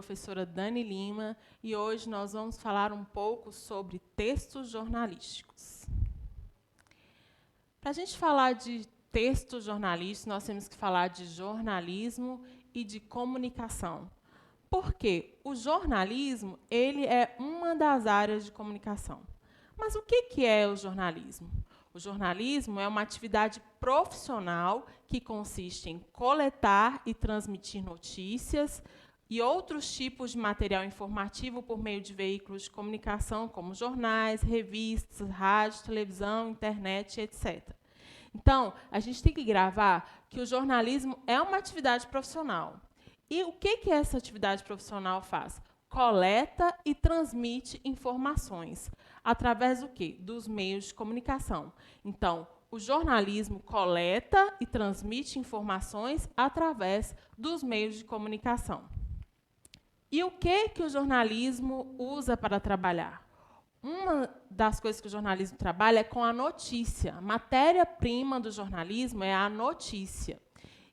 professora Dani Lima e hoje nós vamos falar um pouco sobre textos jornalísticos. Para a gente falar de textos jornalísticos, nós temos que falar de jornalismo e de comunicação. Porque o jornalismo ele é uma das áreas de comunicação. Mas o que é o jornalismo? O jornalismo é uma atividade profissional que consiste em coletar e transmitir notícias e outros tipos de material informativo por meio de veículos de comunicação, como jornais, revistas, rádio, televisão, internet, etc. Então, a gente tem que gravar que o jornalismo é uma atividade profissional. E o que essa atividade profissional faz? Coleta e transmite informações. Através do quê? Dos meios de comunicação. Então, o jornalismo coleta e transmite informações através dos meios de comunicação. E o que o jornalismo usa para trabalhar? Uma das coisas que o jornalismo trabalha é com a notícia. A matéria-prima do jornalismo é a notícia.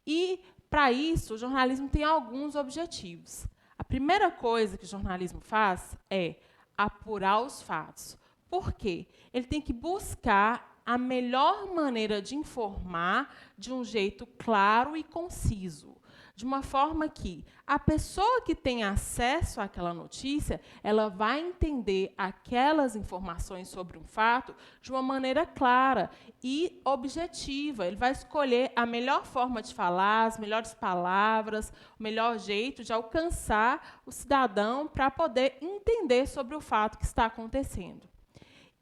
E, para isso, o jornalismo tem alguns objetivos. A primeira coisa que o jornalismo faz é apurar os fatos. Por quê? Ele tem que buscar a melhor maneira de informar de um jeito claro e conciso, de uma forma que a pessoa que tem acesso àquela notícia, ela vai entender aquelas informações sobre um fato de uma maneira clara e objetiva. Ele vai escolher a melhor forma de falar, as melhores palavras, o melhor jeito de alcançar o cidadão para poder entender sobre o fato que está acontecendo.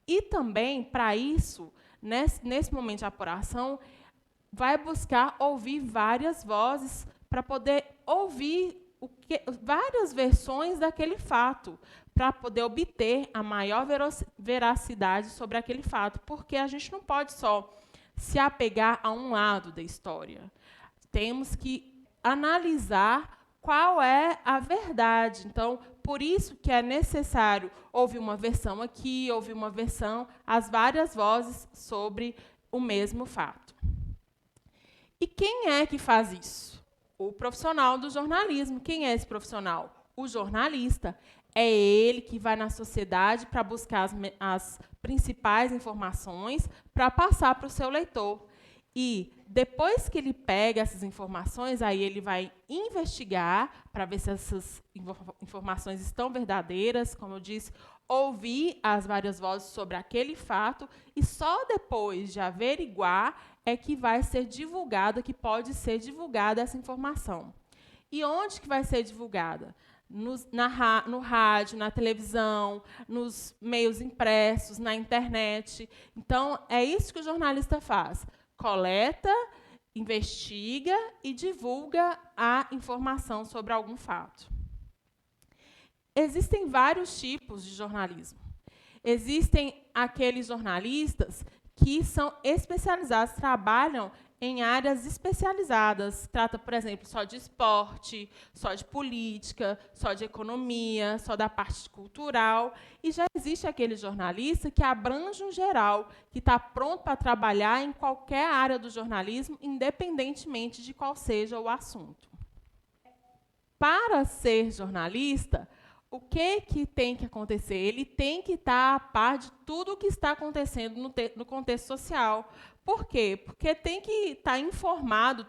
E também, para isso, nesse momento de apuração, vai buscar ouvir várias vozes para poder ouvir várias versões daquele fato, para poder obter a maior veracidade sobre aquele fato, porque a gente não pode só se apegar a um lado da história. Temos que analisar qual é a verdade. Então, por isso que é necessário ouvir uma versão aqui, ouvir uma versão, as várias vozes sobre o mesmo fato. E quem é que faz isso? O profissional do jornalismo. Quem é esse profissional? O jornalista. É ele que vai na sociedade para buscar as principais informações para passar para o seu leitor. E, depois que ele pega essas informações, aí ele vai investigar para ver se essas informações estão verdadeiras, como eu disse, ouvir as várias vozes sobre aquele fato, e só depois de averiguar é que vai ser divulgada, que pode ser divulgada essa informação. E onde que vai ser divulgada? No rádio, na televisão, nos meios impressos, na internet. Então, é isso que o jornalista faz. Coleta, investiga e divulga a informação sobre algum fato. Existem vários tipos de jornalismo. Existem aqueles jornalistas que são especializados, trabalham em áreas especializadas. Trata, por exemplo, só de esporte, só de política, só de economia, só da parte cultural. E já existe aquele jornalista que abrange um geral, que está pronto para trabalhar em qualquer área do jornalismo, independentemente de qual seja o assunto. Para ser jornalista, o que tem que acontecer? Ele tem que estar a par de tudo o que está acontecendo no contexto social. Por quê? Porque tem que estar informado,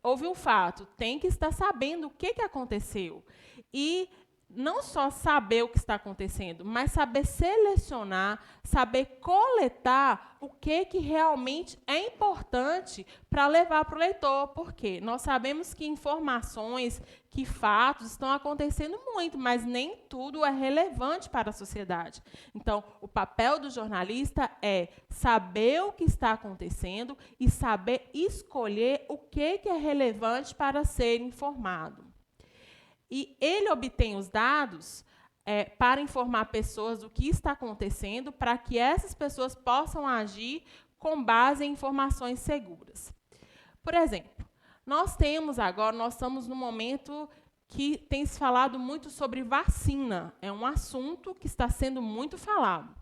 houve um fato, tem que estar sabendo o que aconteceu. E não só saber o que está acontecendo, mas saber selecionar, saber coletar o que realmente é importante para levar para o leitor. Por quê? Nós sabemos que informações, que fatos estão acontecendo muito, mas nem tudo é relevante para a sociedade. Então, o papel do jornalista é saber o que está acontecendo e saber escolher o que é relevante para ser informado. E ele obtém os dados para informar pessoas do que está acontecendo, para que essas pessoas possam agir com base em informações seguras. Por exemplo, nós estamos num momento que tem se falado muito sobre vacina. É um assunto que está sendo muito falado.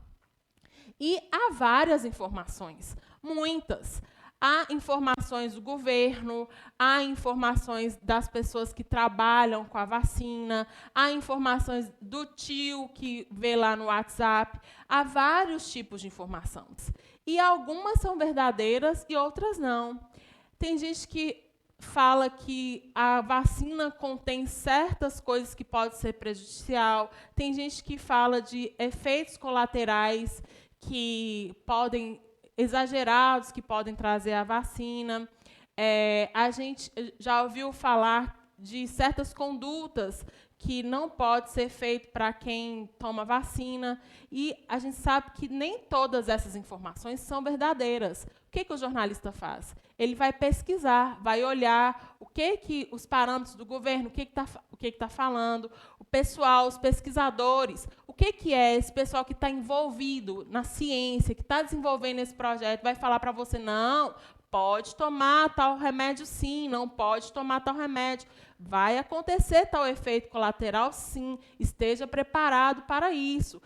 E há várias informações, muitas. Há informações do governo, há informações das pessoas que trabalham com a vacina, há informações do tio que vê lá no WhatsApp, há vários tipos de informações. E algumas são verdadeiras e outras não. Tem gente que fala que a vacina contém certas coisas que podem ser prejudicial, tem gente que fala de efeitos colaterais que podem exagerados que podem trazer a vacina. A gente já ouviu falar de certas condutas que não pode ser feito para quem toma vacina, e a gente sabe que nem todas essas informações são verdadeiras. O que o jornalista faz? Ele vai pesquisar, vai olhar os parâmetros do governo, o que está falando, o pessoal, os pesquisadores, o que é esse pessoal que está envolvido na ciência, que está desenvolvendo esse projeto, vai falar para você, não, pode tomar tal remédio sim, não pode tomar tal remédio. Vai acontecer tal efeito colateral, sim, esteja preparado para isso.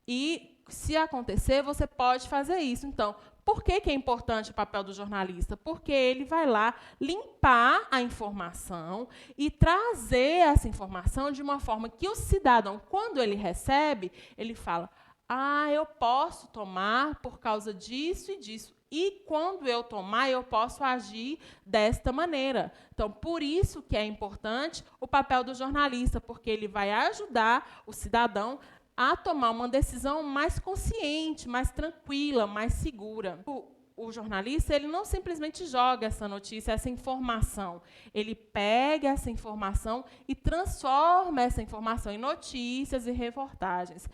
E, se acontecer, você pode fazer isso. Então, por que é importante o papel do jornalista? Porque ele vai lá limpar a informação e trazer essa informação de uma forma que o cidadão, quando ele recebe, ele fala, eu posso tomar por causa disso e disso. E, quando eu tomar, eu posso agir desta maneira. Então, por isso que é importante o papel do jornalista, porque ele vai ajudar o cidadão a tomar uma decisão mais consciente, mais tranquila, mais segura. O jornalista, ele não simplesmente joga essa notícia, essa informação. Ele pega essa informação e transforma essa informação em notícias e reportagens.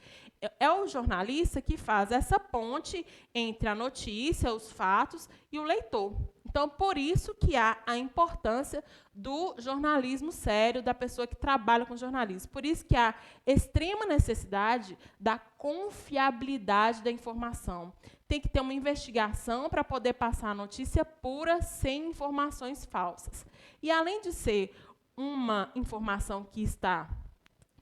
É o jornalista que faz essa ponte entre a notícia, os fatos e o leitor. Então, por isso que há a importância do jornalismo sério, da pessoa que trabalha com jornalismo. Por isso que há extrema necessidade da confiabilidade da informação. Tem que ter uma investigação para poder passar a notícia pura, sem informações falsas. E, além de ser uma informação que está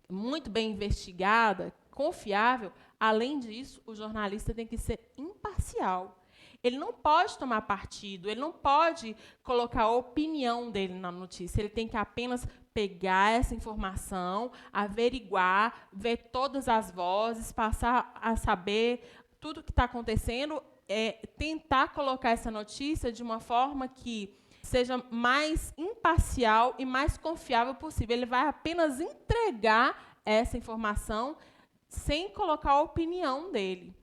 muito bem investigada, confiável, além disso, o jornalista tem que ser imparcial. Ele não pode tomar partido, ele não pode colocar a opinião dele na notícia, ele tem que apenas pegar essa informação, averiguar, ver todas as vozes, passar a saber tudo o que está acontecendo, tentar colocar essa notícia de uma forma que seja mais imparcial e mais confiável possível. Ele vai apenas entregar essa informação sem colocar a opinião dele.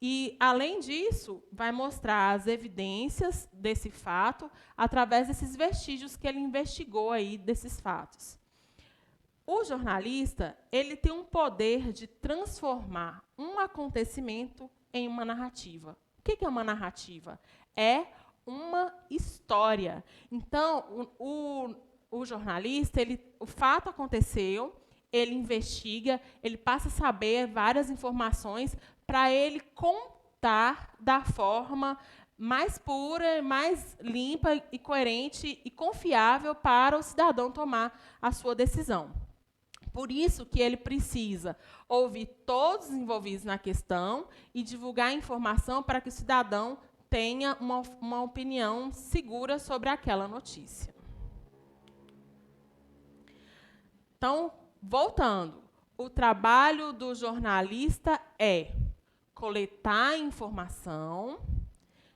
E, além disso, vai mostrar as evidências desse fato através desses vestígios que ele investigou aí desses fatos. O jornalista, ele tem um poder de transformar um acontecimento em uma narrativa. O que é uma narrativa? É uma história. Então, o jornalista, o fato aconteceu, ele investiga, ele passa a saber várias informações para ele contar da forma mais pura, mais limpa e coerente e confiável para o cidadão tomar a sua decisão. Por isso que ele precisa ouvir todos os envolvidos na questão e divulgar a informação para que o cidadão tenha uma opinião segura sobre aquela notícia. Então, voltando, o trabalho do jornalista é coletar informação,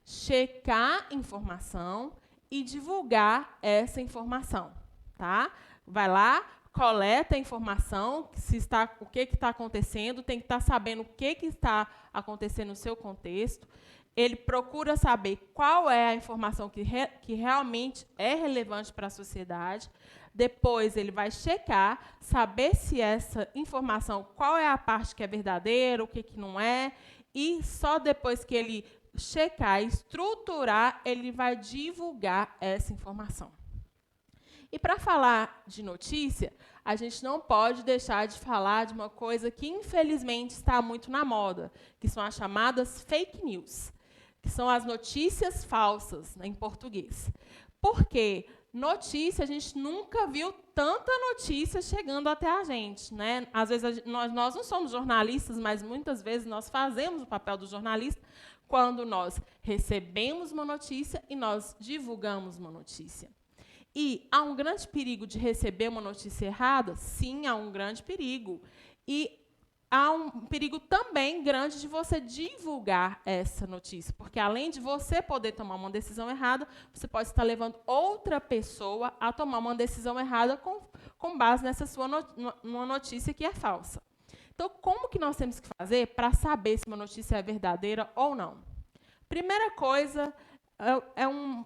checar informação e divulgar essa informação. Tá? Vai lá, coleta a informação, o que está acontecendo, tem que estar sabendo o que está acontecendo no seu contexto. Ele procura saber qual é a informação que realmente é relevante para a sociedade. Depois, ele vai checar, saber se essa informação, qual é a parte que é verdadeira, o que não é, e só depois que ele checar e estruturar, ele vai divulgar essa informação. E, para falar de notícia, a gente não pode deixar de falar de uma coisa que, infelizmente, está muito na moda, que são as chamadas fake news, que são as notícias falsas, em português. Por quê? Notícia, a gente nunca viu tanta notícia chegando até a gente, né? Às vezes nós não somos jornalistas, mas muitas vezes nós fazemos o papel do jornalista quando nós recebemos uma notícia e nós divulgamos uma notícia. E há um grande perigo de receber uma notícia errada? Sim, há um grande perigo. E há um perigo também grande de você divulgar essa notícia, porque além de você poder tomar uma decisão errada, você pode estar levando outra pessoa a tomar uma decisão errada com base nessa sua numa notícia que é falsa. Então, como que nós temos que fazer para saber se uma notícia é verdadeira ou não? Primeira coisa,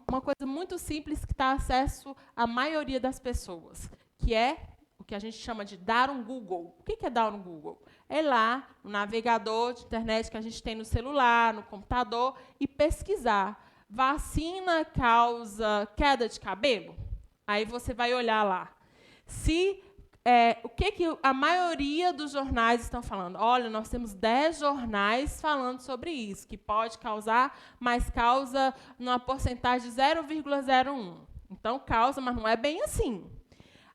uma coisa muito simples que está a acesso à maioria das pessoas, que é o que a gente chama de dar um Google. O que é dar um Google? É lá no navegador de internet que a gente tem no celular, no computador, e pesquisar. Vacina causa queda de cabelo? Aí você vai olhar lá. O que a maioria dos jornais estão falando? Olha, nós temos 10 jornais falando sobre isso, que pode causar, mas causa numa porcentagem de 0,01. Então, causa, mas não é bem assim.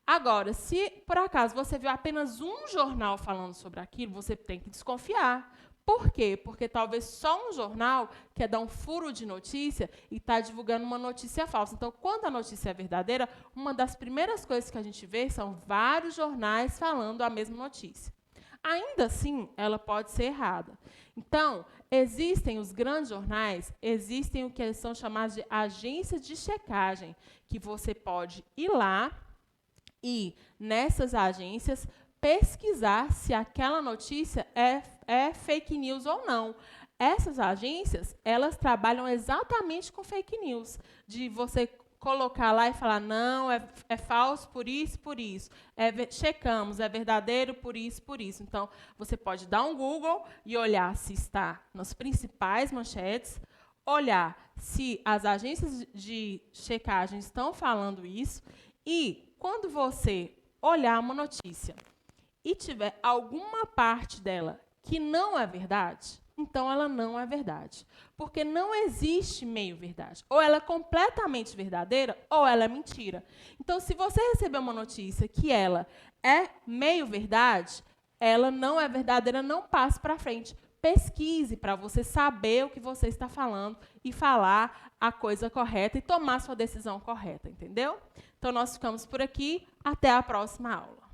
Agora, se por acaso você viu apenas um jornal falando sobre aquilo, você tem que desconfiar. Por quê? Porque talvez só um jornal quer dar um furo de notícia e está divulgando uma notícia falsa. Então, quando a notícia é verdadeira, uma das primeiras coisas que a gente vê são vários jornais falando a mesma notícia. Ainda assim, ela pode ser errada. Então, existem os grandes jornais, existem o que são chamados de agências de checagem, que você pode ir lá e, nessas agências, pesquisar se aquela notícia é fake news ou não. Essas agências, elas trabalham exatamente com fake news, de você colocar lá e falar, não, é falso por isso, checamos, é verdadeiro por isso, por isso. Então, você pode dar um Google e olhar se está nas principais manchetes, olhar se as agências de checagem estão falando isso, e quando você olhar uma notícia e tiver alguma parte dela que não é verdade, então ela não é verdade. Porque não existe meio-verdade. Ou ela é completamente verdadeira, ou ela é mentira. Então, se você receber uma notícia que ela é meio-verdade, ela não é verdadeira, não passe para frente. Pesquise para você saber o que você está falando e falar a coisa correta e tomar sua decisão correta, entendeu? Então, nós ficamos por aqui. Até a próxima aula.